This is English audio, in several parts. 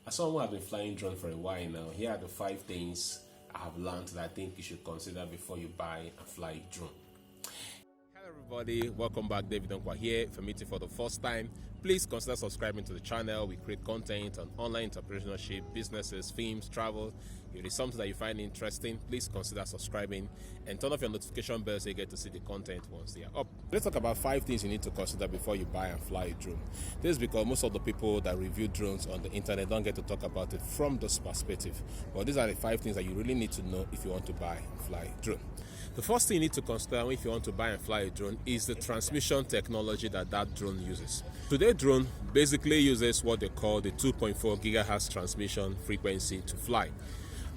As someone who has been flying drone for a while now, here are the 5 things I have learned that I think you should consider before you buy and fly a drone. Hello everybody, welcome back. David Onkwa here. If you're meeting for the first time, please consider subscribing to the channel. We create content on online entrepreneurship, businesses, films, travel. If it is something that you find interesting, please consider subscribing and turn off your notification bell so you get to see the content once they are up. Let's talk about 5 things you need to consider before you buy and fly a drone. This is because most of the people that review drones on the internet don't get to talk about it from this perspective. But these are the 5 things that you really need to know if you want to buy and fly a drone. The first thing you need to consider if you want to buy and fly a drone is the transmission technology that drone uses. Today's drone basically uses what they call the 2.4 gigahertz transmission frequency to fly.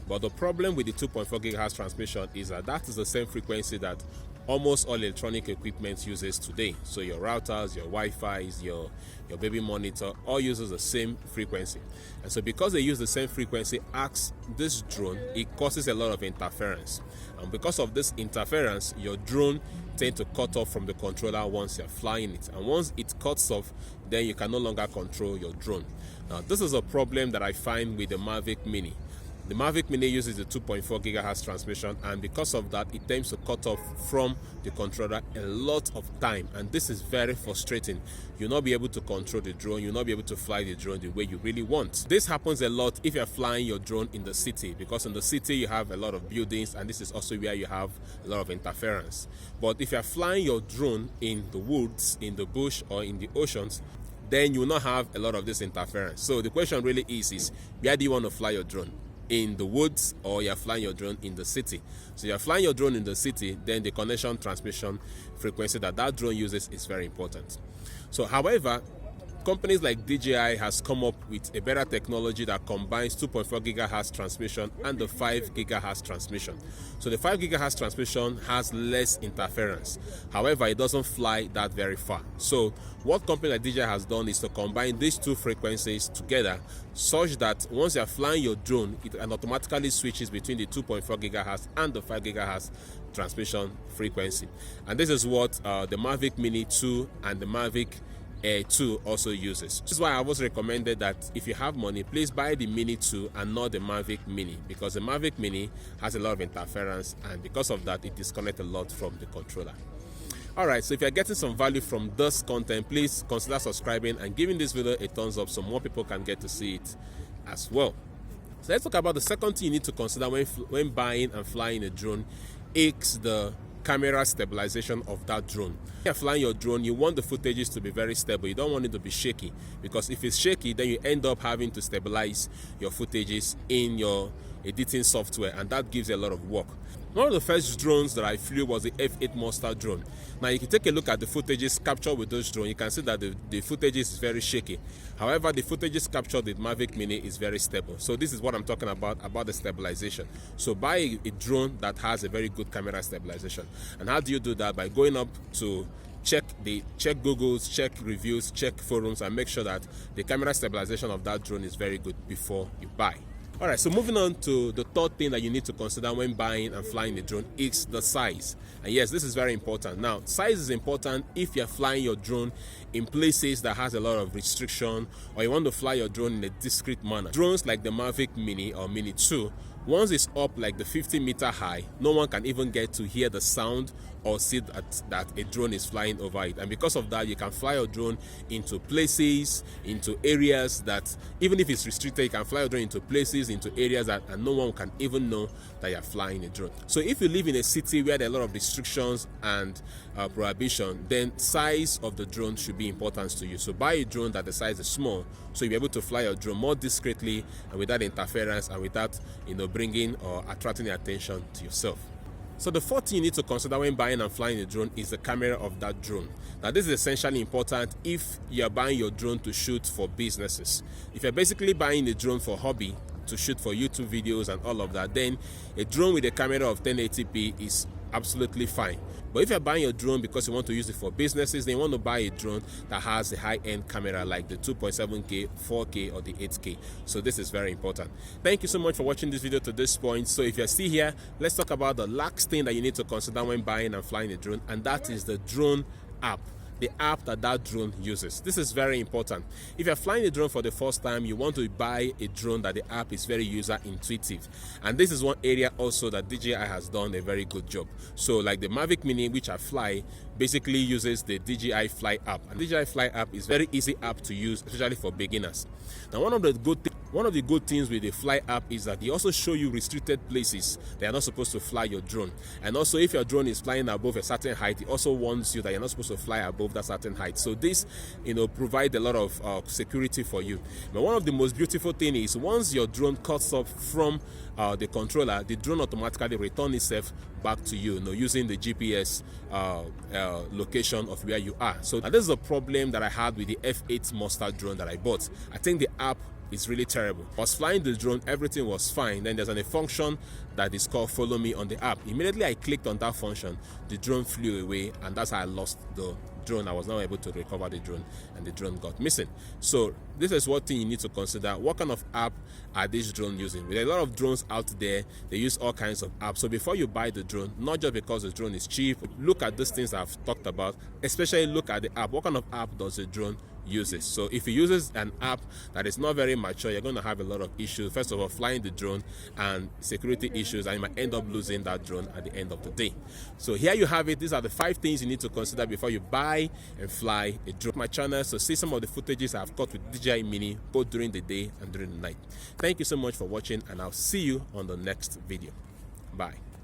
But the problem with the 2.4 gigahertz transmission is that is the same frequency that almost all electronic equipment uses today. So your routers, your Wi-Fi, your baby monitor all uses the same frequency. And so because they use the same frequency as this drone, it causes a lot of interference. And because of this interference, your drone tends to cut off from the controller once you're flying it. And once it cuts off, then you can no longer control your drone. Now, this is a problem that I find with the Mavic Mini. The Mavic Mini uses the 2.4 gigahertz transmission, and because of that, it tends to cut off from the controller a lot of time, and this is very frustrating. You'll not be able to control the drone, you'll not be able to fly the drone the way you really want. This happens a lot if you're flying your drone in the city, because in the city you have a lot of buildings, and this is also where you have a lot of interference. But if you're flying your drone in the woods, in the bush, or in the oceans, then you will not have a lot of this interference. So the question really is where do you want to fly your drone? In the woods, or you're flying your drone in the city? So you're flying your drone in the city, then the connection transmission frequency that drone uses is very important. So however, companies like DJI has come up with a better technology that combines 2.4 gigahertz transmission and the 5 gigahertz transmission. So the 5 gigahertz transmission has less interference. However, it doesn't fly that very far. So what company like DJI has done is to combine these two frequencies together such that once you're flying your drone, it automatically switches between the 2.4 gigahertz and the 5 gigahertz transmission frequency. And this is what the Mavic Mini 2 and the Mavic Air 2 also uses. This is why I always recommended that if you have money, please buy the Mini 2 and not the Mavic Mini, because the Mavic Mini has a lot of interference, and because of that, it disconnects a lot from the controller. Alright, so if you're getting some value from this content, please consider subscribing and giving this video a thumbs up so more people can get to see it as well. So let's talk about the second thing you need to consider when buying and flying a drone. It's the camera stabilization of that drone. If you're flying your drone, you want the footages to be very stable. You don't want it to be shaky, because if it's shaky, then you end up having to stabilize your footages in your editing software, and that gives a lot of work. One of the first drones that I flew was the F8 Monster drone. Now you can take a look at the footages captured with those drones. You can see that the footage is very shaky. However, the footages captured with Mavic Mini is very stable. So this is what I'm talking about the stabilization. So buy a drone that has a very good camera stabilization. And how do you do that? By going up to check Google's, check reviews, check forums, and make sure that the camera stabilization of that drone is very good before you buy. Alright, so moving on to the third thing that you need to consider when buying and flying a drone is the size. And yes, this is very important. Now, size is important if you're flying your drone in places that has a lot of restriction, or you want to fly your drone in a discreet manner. Drones like the Mavic Mini or Mini 2, once it's up like the 50-meter high, no one can even get to hear the sound or see that a drone is flying over it. And because of that, you can fly your drone into places, into areas that, even if it's restricted, you can fly your drone into places, into areas that and no one can even know that you're flying a drone. So if you live in a city where there are a lot of restrictions and prohibition, then size of the drone should be important to you. So buy a drone that the size is small, so you'll be able to fly your drone more discreetly and without interference and without bringing or attracting the attention to yourself. So the fourth thing you need to consider when buying and flying a drone is the camera of that drone. Now this is essentially important if you're buying your drone to shoot for businesses. If you're basically buying a drone for hobby, to shoot for YouTube videos and all of that, then a drone with a camera of 1080p is absolutely fine. But if you're buying a drone because you want to use it for businesses, then you want to buy a drone that has a high-end camera like the 2.7K, 4K, or the 8K. So this is very important. Thank you so much for watching this video to this point. So if you're still here, let's talk about the last thing that you need to consider when buying and flying a drone, and that is the drone app. the app that drone uses. This is very important. If you're flying a drone for the first time, you want to buy a drone that the app is very user intuitive. And this is one area also that DJI has done a very good job. So like the Mavic Mini, which I fly, basically uses the DJI Fly app. And DJI Fly app is very easy app to use, especially for beginners. Now, one of the good things with the Fly app is that they also show you restricted places that you're not supposed to fly your drone. And also, if your drone is flying above a certain height, it also warns you that you're not supposed to fly above that certain height. So this, provide a lot of security for you. But one of the most beautiful thing is once your drone cuts off from the controller, the drone automatically returns itself back to you, using the GPS location of where you are. So this is a problem that I had with the F8 Mustard drone that I bought. I think the app is really terrible. I was flying the drone, everything was fine. Then there's a function that is called Follow Me on the app. Immediately I clicked on that function, the drone flew away, and that's how I lost the drone. I was not able to recover the drone, and the drone got missing. So this is one thing you need to consider. What kind of app are these drones using? With a lot of drones out there, they use all kinds of apps. So before you buy the drone, not just because the drone is cheap, look at these things I've talked about, especially look at the app. What kind of app does the drone uses? So if it uses an app that is not very mature, you're going to have a lot of issues. First of all, flying the drone and security issues, and you might end up losing that drone at the end of the day. So here you have it. These are the 5 things you need to consider before you buy and fly a drone. My channel, so see some of the footages I've got with DJI Mini both during the day and during the night. Thank you so much for watching, and I'll see you on the next video. Bye.